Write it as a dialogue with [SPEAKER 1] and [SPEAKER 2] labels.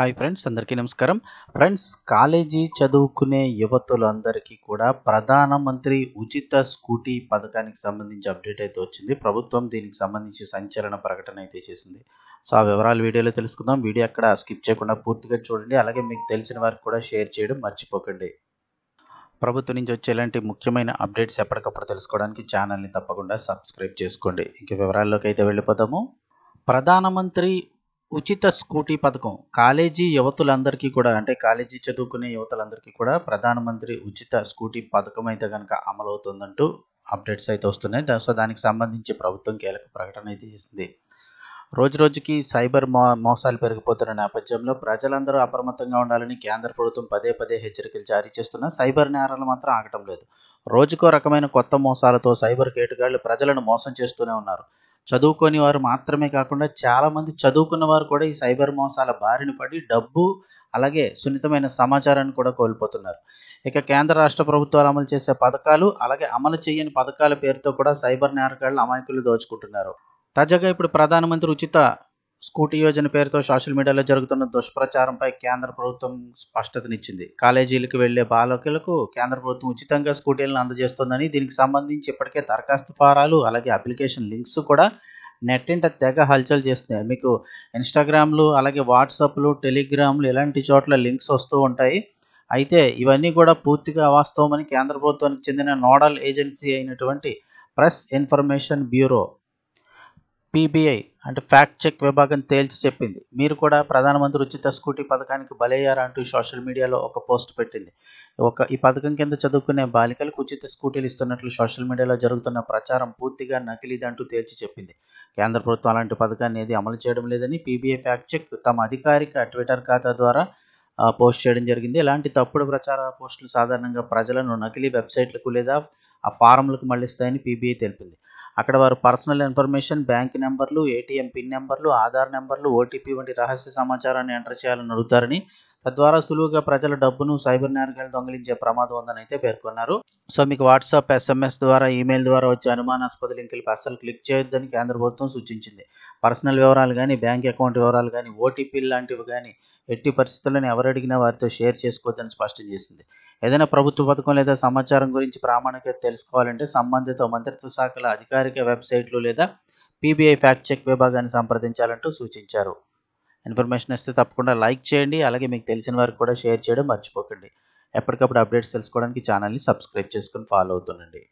[SPEAKER 1] Hi friends, అందరికీ నమస్కారం. Friends, college చదువుకునే యువతులందరికీ కూడా ప్రధానమంత్రి ఉచిత స్కూటీ పథకానికి సంబంధించి అప్డేట్ అయితే వచ్చింది. ప్రభుత్వం దీనికి సంబంధించి సంచలన ప్రకటన అయితే చేసింది. సో ఆ వివరాలు వీడియోలో తెలుసుకుందాం. వీడియో అక్కడ స్కిప్ చేయకుండా పూర్తిగా చూడండి. అలాగే మీకు తెలిసిన వారికి కూడా షేర్ చేయడం మర్చిపోకండి. ప్రభుత్వం నుంచి వచ్చే ఇలాంటి ముఖ్యమైన అప్డేట్స్ ఎప్పటికప్పుడు తెలుసుకోవడానికి ఛానల్ని తప్పకుండా సబ్స్క్రైబ్ చేసుకోండి. ఇంక వివరాల్లోకి అయితే వెళ్ళిపోతాము. ప్రధానమంత్రి ఉచిత స్కూటీ పథకం కాలేజీ యువతులందరికీ కూడా, అంటే కాలేజీ చదువుకునే యువతులందరికీ కూడా ప్రధానమంత్రి ఉచిత స్కూటీ పథకం అయితే కనుక అమలవుతుందంటూ అప్డేట్స్ అయితే వస్తున్నాయి. సో దానికి సంబంధించి ప్రభుత్వం కీలక ప్రకటన అయితే చేసింది. రోజు రోజుకి సైబర్ మోసాలు పెరిగిపోతున్న నేపథ్యంలో ప్రజలందరూ అప్రమత్తంగా ఉండాలని కేంద్ర ప్రభుత్వం పదే పదే హెచ్చరికలు జారీ చేస్తున్నా సైబర్ నేరాలు మాత్రం ఆగటం లేదు. రోజుకో రకమైన కొత్త మోసాలతో సైబర్ కేటుగాళ్లు ప్రజలను మోసం చేస్తూనే ఉన్నారు. చదువుకోని వారు మాత్రమే కాకుండా చాలామంది చదువుకున్న వారు కూడా ఈ సైబర్ మోసాల బారిన పడి డబ్బు, అలాగే సున్నితమైన సమాచారాన్ని కూడా కోల్పోతున్నారు. ఇక కేంద్ర రాష్ట్ర ప్రభుత్వాలు అమలు చేసే పథకాలు, అలాగే అమలు చేయని పథకాల పేరుతో కూడా సైబర్ నేరగాళ్లు అమాయకులు దోచుకుంటున్నారు. తాజాగా ఇప్పుడు ప్రధానమంత్రి ఉచిత స్కూటీ యోజన పేరుతో సోషల్ మీడియాలో జరుగుతున్న దుష్ప్రచారంపై కేంద్ర ప్రభుత్వం స్పష్టతనిచ్చింది. కాలేజీలకు వెళ్లే బాలకులకు కేంద్ర ప్రభుత్వం ఉచితంగా స్కూటీలను అందజేస్తోందని, దీనికి సంబంధించి ఇప్పటికే దరఖాస్తు ఫారాలు, అలాగే అప్లికేషన్ లింక్స్ కూడా నెట్టింట తెగ హల్చల్ చేస్తున్నాయి. మీకు ఇన్స్టాగ్రామ్లు, అలాగే వాట్సాప్లు, టెలిగ్రామ్లు ఇలాంటి చోట్ల లింక్స్ వస్తూ ఉంటాయి. అయితే ఇవన్నీ కూడా పూర్తిగా అవాస్తవమని కేంద్ర ప్రభుత్వానికి చెందిన నోడల్ ఏజెన్సీ అయినటువంటి ప్రెస్ ఇన్ఫర్మేషన్ బ్యూరో పీబీఐ అంటే ఫ్యాక్ట్ చెక్ విభాగం తేల్చి చెప్పింది. మీరు కూడా ప్రధానమంత్రి ఉచిత స్కూటీ పథకానికి బలయ్యారా అంటూ సోషల్ మీడియాలో ఒక పోస్ట్ పెట్టింది. ఈ పథకం కింద చదువుకునే బాలికలకు ఉచిత స్కూటీలు ఇస్తున్నట్లు సోషల్ మీడియాలో జరుగుతున్న ప్రచారం పూర్తిగా నకిలీదంటూ తేల్చి చెప్పింది. కేంద్ర ప్రభుత్వం అలాంటి పథకాన్ని ఏది అమలు చేయడం లేదని పీబీఐ ఫ్యాక్ట్ చెక్ తమ అధికారిక ట్విట్టర్ ఖాతా ద్వారా పోస్ట్ చేయడం జరిగింది. ఇలాంటి తప్పుడు ప్రచార పోస్టులు సాధారణంగా ప్రజలను నకిలీ వెబ్సైట్లకు లేదా ఆ ఫారంలకు మళ్లిస్తాయని పీబీఐ తెలిపింది. అక్కడ వారు పర్సనల్ ఇన్ఫర్మేషన్, బ్యాంక్ నెంబర్లు, ఏటీఎం పిన్ నెంబర్లు, ఆధార్ నెంబర్లు, ఓటీపీ వంటి రహస్య సమాచారాన్ని ఎంటర్ చేయాలని అడుగుతారని, తద్వారా సులువుగా ప్రజల డబ్బును సైబర్ నేరగాళ్లు దొంగిలించే ప్రమాదం ఉందని అయితే పేర్కొన్నారు. సో మీకు వాట్సాప్, ఎస్ఎంఎస్ ద్వారా, ఈమెయిల్ ద్వారా వచ్చే అనుమానాస్పద లింకులపై అస్సలు క్లిక్ చేయొద్దని కేంద్ర ప్రభుత్వం సూచించింది. పర్సనల్ వివరాలు కానీ, బ్యాంక్ అకౌంట్ వివరాలు కానీ, ఓటీపీలు లాంటివి కానీ ఎట్టి పరిస్థితులను ఎవరు అడిగినా వారితో షేర్ చేసుకోవద్దని స్పష్టం చేసింది. ఏదైనా ప్రభుత్వ పథకం లేదా సమాచారం గురించి ప్రామాణికత తెలుసుకోవాలంటే సంబంధిత మంత్రిత్వ శాఖల అధికారిక వెబ్సైట్లు లేదా పీబీఐ ఫ్యాక్ట్ చెక్ విభాగాన్ని సంప్రదించాలంటూ సూచించారు. ఇన్ఫర్మేషన్ ఇస్తే తప్పకుండా లైక్ చేయండి. అలాగే మీకు తెలిసిన వారికి కూడా షేర్ చేయడం మర్చిపోకండి. ఎప్పటికప్పుడు అప్డేట్స్ తెలుసుకోవడానికి ఛానల్ని సబ్స్క్రైబ్ చేసుకుని ఫాలో అవుతుండండి.